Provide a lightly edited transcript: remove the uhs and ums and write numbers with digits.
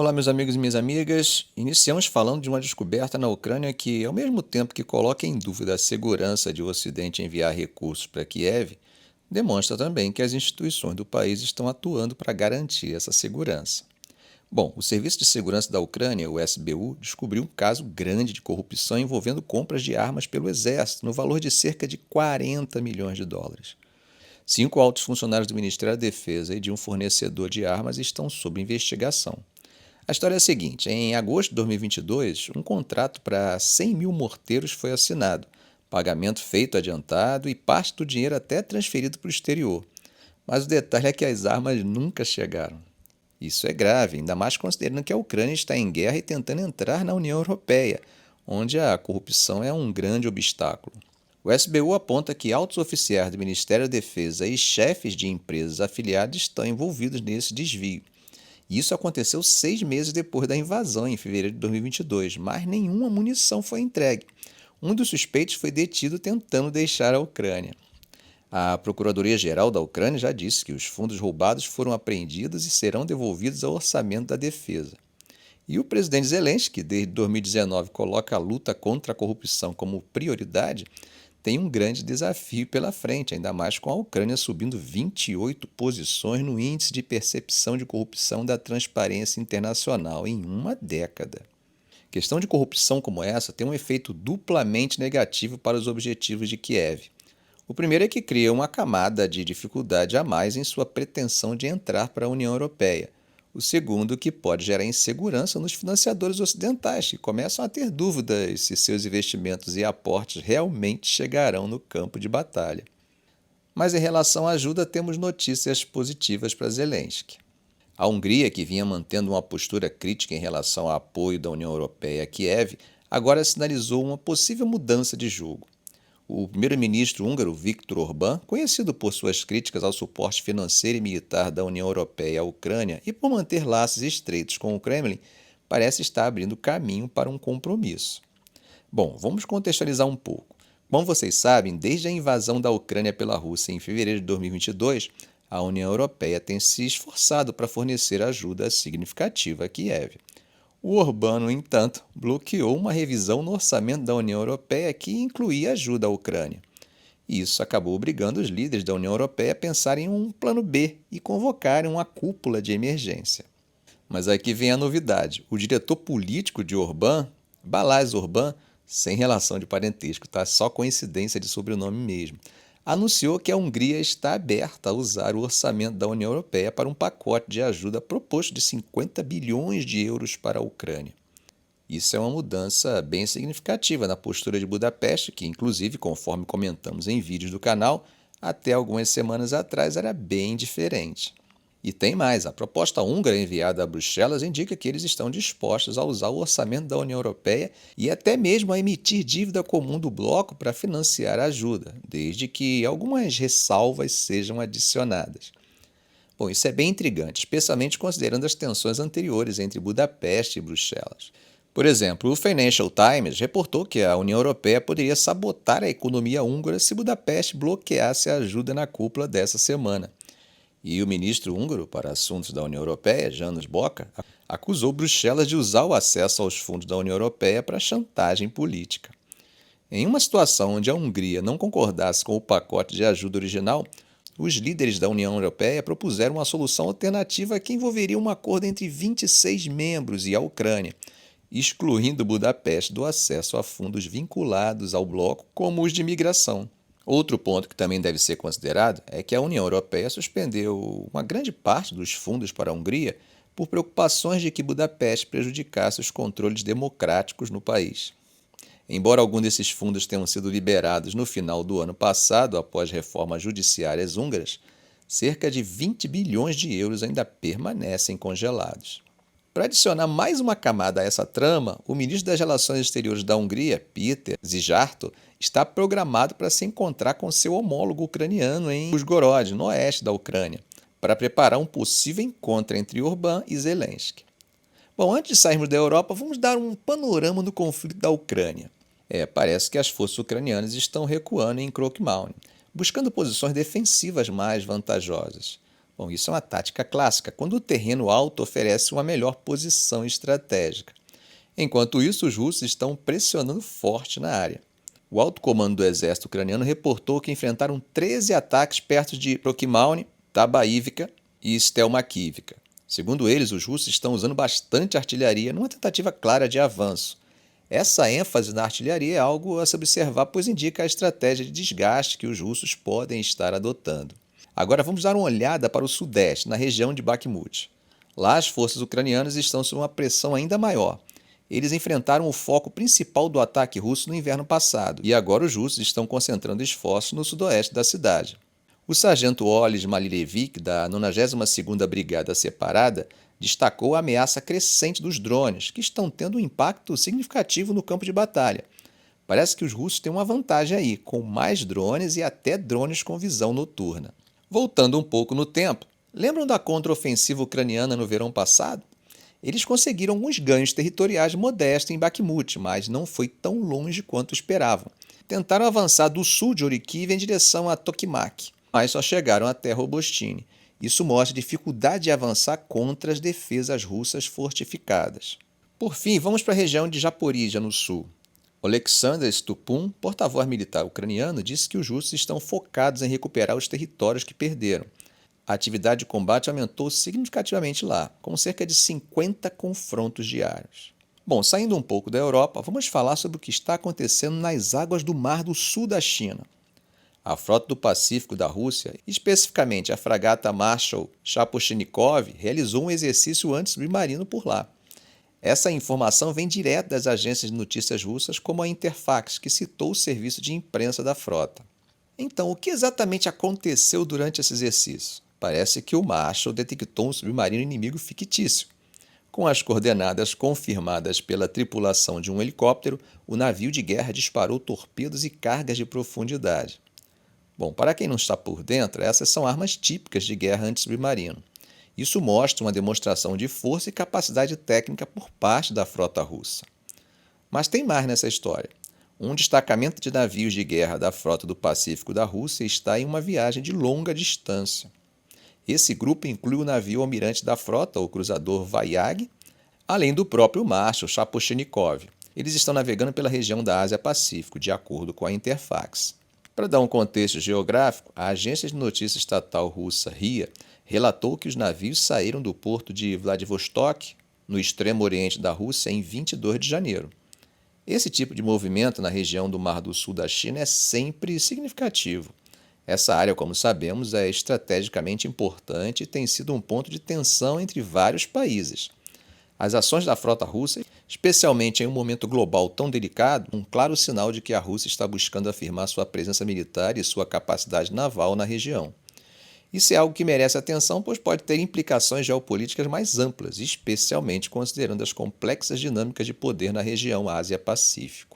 Olá, meus amigos e minhas amigas. Iniciamos falando de uma descoberta na Ucrânia que, ao mesmo tempo que coloca em dúvida a segurança de o Ocidente enviar recursos para Kiev, demonstra também que as instituições do país estão atuando para garantir essa segurança. Bom, o Serviço de Segurança da Ucrânia, o SBU, descobriu um caso grande de corrupção envolvendo compras de armas pelo exército, no valor de cerca de 40 milhões de dólares. 5 altos funcionários do Ministério da Defesa e de um fornecedor de armas estão sob investigação. A história é a seguinte: em agosto de 2022, um contrato para 100 mil morteiros foi assinado, pagamento feito adiantado e parte do dinheiro até transferido para o exterior. Mas o detalhe é que as armas nunca chegaram. Isso é grave, ainda mais considerando que a Ucrânia está em guerra e tentando entrar na União Europeia, onde a corrupção é um grande obstáculo. O SBU aponta que altos oficiais do Ministério da Defesa e chefes de empresas afiliadas estão envolvidos nesse desvio. Isso aconteceu 6 meses depois da invasão, em fevereiro de 2022, mas nenhuma munição foi entregue. Um dos suspeitos foi detido tentando deixar a Ucrânia. A Procuradoria-Geral da Ucrânia já disse que os fundos roubados foram apreendidos e serão devolvidos ao orçamento da defesa. E o presidente Zelensky, que desde 2019 coloca a luta contra a corrupção como prioridade, tem um grande desafio pela frente, ainda mais com a Ucrânia subindo 28 posições no Índice de Percepção de Corrupção da Transparência Internacional em uma década. Questão de corrupção como essa tem um efeito duplamente negativo para os objetivos de Kiev. O primeiro é que cria uma camada de dificuldade a mais em sua pretensão de entrar para a União Europeia. O segundo, que pode gerar insegurança nos financiadores ocidentais, que começam a ter dúvidas se seus investimentos e aportes realmente chegarão no campo de batalha. Mas em relação à ajuda, temos notícias positivas para Zelensky. A Hungria, que vinha mantendo uma postura crítica em relação ao apoio da União Europeia a Kiev, agora sinalizou uma possível mudança de jogo. O primeiro-ministro húngaro Viktor Orbán, conhecido por suas críticas ao suporte financeiro e militar da União Europeia à Ucrânia e por manter laços estreitos com o Kremlin, parece estar abrindo caminho para um compromisso. Bom, vamos contextualizar um pouco. Como vocês sabem, desde a invasão da Ucrânia pela Rússia em fevereiro de 2022, a União Europeia tem se esforçado para fornecer ajuda significativa a Kiev. O Orbán, no entanto, bloqueou uma revisão no orçamento da União Europeia que incluía ajuda à Ucrânia. Isso acabou obrigando os líderes da União Europeia a pensarem em um plano B e convocarem uma cúpula de emergência. Mas aqui vem a novidade. O diretor político de Orbán, Balázs Orbán, sem relação de parentesco, tá? Só coincidência de sobrenome mesmo, anunciou que a Hungria está aberta a usar o orçamento da União Europeia para um pacote de ajuda proposto de 50 bilhões de euros para a Ucrânia. Isso é uma mudança bem significativa na postura de Budapeste, que, inclusive, conforme comentamos em vídeos do canal, até algumas semanas atrás era bem diferente. E tem mais, a proposta húngara enviada a Bruxelas indica que eles estão dispostos a usar o orçamento da União Europeia e até mesmo a emitir dívida comum do bloco para financiar a ajuda, desde que algumas ressalvas sejam adicionadas. Bom, isso é bem intrigante, especialmente considerando as tensões anteriores entre Budapeste e Bruxelas. Por exemplo, o Financial Times reportou que a União Europeia poderia sabotar a economia húngara se Budapeste bloqueasse a ajuda na cúpula dessa semana. E o ministro húngaro para assuntos da União Europeia, János Boka, acusou Bruxelas de usar o acesso aos fundos da União Europeia para chantagem política. Em uma situação onde a Hungria não concordasse com o pacote de ajuda original, os líderes da União Europeia propuseram uma solução alternativa que envolveria um acordo entre 26 membros e a Ucrânia, excluindo Budapeste do acesso a fundos vinculados ao bloco, como os de migração. Outro ponto que também deve ser considerado é que a União Europeia suspendeu uma grande parte dos fundos para a Hungria por preocupações de que Budapeste prejudicasse os controles democráticos no país. Embora alguns desses fundos tenham sido liberados no final do ano passado, após reformas judiciárias húngaras, cerca de 20 bilhões de euros ainda permanecem congelados. Para adicionar mais uma camada a essa trama, o ministro das Relações Exteriores da Hungria, Péter Szijjártó, está programado para se encontrar com seu homólogo ucraniano em Uzhgorod, no oeste da Ucrânia, para preparar um possível encontro entre Orbán e Zelensky. Bom, antes de sairmos da Europa, vamos dar um panorama do conflito da Ucrânia. Parece que as forças ucranianas estão recuando em Krokmauny, buscando posições defensivas mais vantajosas. Bom, isso é uma tática clássica, quando o terreno alto oferece uma melhor posição estratégica. Enquanto isso, os russos estão pressionando forte na área. O alto comando do exército ucraniano reportou que enfrentaram 13 ataques perto de Prokimalny, Tabaivka e Stelmakivka. Segundo eles, os russos estão usando bastante artilharia numa tentativa clara de avanço. Essa ênfase na artilharia é algo a se observar, pois indica a estratégia de desgaste que os russos podem estar adotando. Agora vamos dar uma olhada para o sudeste, na região de Bakhmut. Lá as forças ucranianas estão sob uma pressão ainda maior. Eles enfrentaram o foco principal do ataque russo no inverno passado, e agora os russos estão concentrando esforços no sudoeste da cidade. O sargento Oles Malilevich, da 92ª Brigada Separada, destacou a ameaça crescente dos drones, que estão tendo um impacto significativo no campo de batalha. Parece que os russos têm uma vantagem aí, com mais drones e até drones com visão noturna. Voltando um pouco no tempo, lembram da contraofensiva ucraniana no verão passado? Eles conseguiram alguns ganhos territoriais modestos em Bakhmut, mas não foi tão longe quanto esperavam. Tentaram avançar do sul de Orikiv em direção a Tokmak, mas só chegaram até Robostine. Isso mostra a dificuldade de avançar contra as defesas russas fortificadas. Por fim, vamos para a região de Zaporizhia, no sul. Oleksandr Stupun, porta-voz militar ucraniano, disse que os russos estão focados em recuperar os territórios que perderam. A atividade de combate aumentou significativamente lá, com cerca de 50 confrontos diários. Bom, saindo um pouco da Europa, vamos falar sobre o que está acontecendo nas águas do Mar do Sul da China. A frota do Pacífico da Rússia, especificamente a fragata Marshal Shaposhnikov, realizou um exercício antissubmarino por lá. Essa informação vem direto das agências de notícias russas, como a Interfax, que citou o serviço de imprensa da frota. Então, o que exatamente aconteceu durante esse exercício? Parece que o Marshal detectou um submarino inimigo fictício. Com as coordenadas confirmadas pela tripulação de um helicóptero, o navio de guerra disparou torpedos e cargas de profundidade. Bom, para quem não está por dentro, essas são armas típicas de guerra antissubmarino. Isso mostra uma demonstração de força e capacidade técnica por parte da frota russa. Mas tem mais nessa história. Um destacamento de navios de guerra da frota do Pacífico da Rússia está em uma viagem de longa distância. Esse grupo inclui o navio almirante da frota, o cruzador Vayag, além do próprio Marshal Shaposhnikov. Eles estão navegando pela região da Ásia-Pacífico, de acordo com a Interfax. Para dar um contexto geográfico, a agência de notícias estatal russa RIA relatou que os navios saíram do porto de Vladivostok, no extremo oriente da Rússia, em 22 de janeiro. Esse tipo de movimento na região do Mar do Sul da China é sempre significativo. Essa área, como sabemos, é estrategicamente importante e tem sido um ponto de tensão entre vários países. As ações da frota russa, especialmente em um momento global tão delicado, um claro sinal de que a Rússia está buscando afirmar sua presença militar e sua capacidade naval na região. Isso é algo que merece atenção, pois pode ter implicações geopolíticas mais amplas, especialmente considerando as complexas dinâmicas de poder na região Ásia-Pacífico.